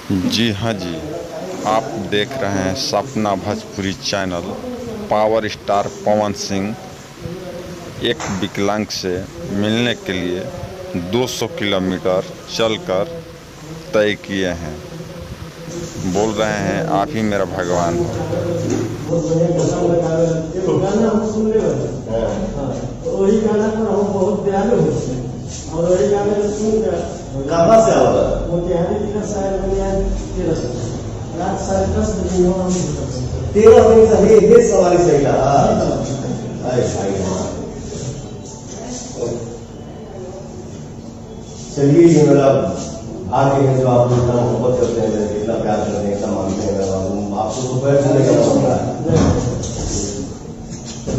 जी हाँ जी, आप देख रहे हैं सपना Bhojpuri channel. Power star Pawan Singh एक विकलांग से मिलने के लिए 200 किलोमीटर चलकर तय किए हैं। बोल रहे हैं आप ही मेरा भगवान हो। वही गाना पर हम बहुत दयालु हैं और वही गाने को सुनकर कहाँ से आता है? मोतिहारी जिला शहर बुनियाद 13 रात 10:30 बजे हम 13 बजे से ये सवारी सही रहा। अरे भाई चलिए, ये मेरा भाग्य है जो आप इतना मोहब्बत करते हैं, इतना प्यार करते हैं, इतना मानते हैं। आपको तो पैर से लेकर होता है,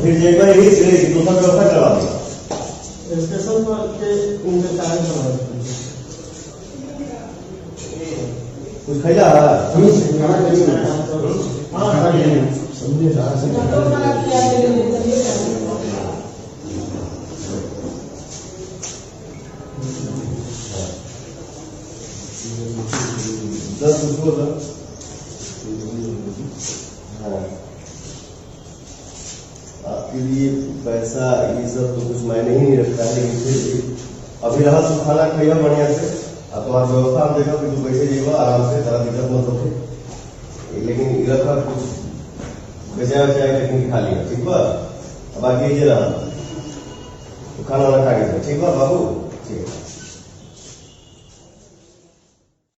फिर एक बार यही चले कि दूसरा व्यवस्था करवा दें। स्टेशन पर के इंतजार कर कुछ खैला समझे 10 रुपये। हाँ, आपके लिए पैसा ये सब तो कुछ मायने ही नहीं रखता है, लेकिन फिर भी अभी रहा तो खाना खाइए बढ़िया से। अब तुम्हारी व्यवस्था हम देखा कि तू बैठे जाइए आराम से, तरह दिक्कत मत होते। लेकिन रखा कुछ बचाया बचाया लेकिन खा लिया, ठीक बा। अब बाकी ये रहा तो खाना वाना खा के ठीक बा बाबू, ठीक है।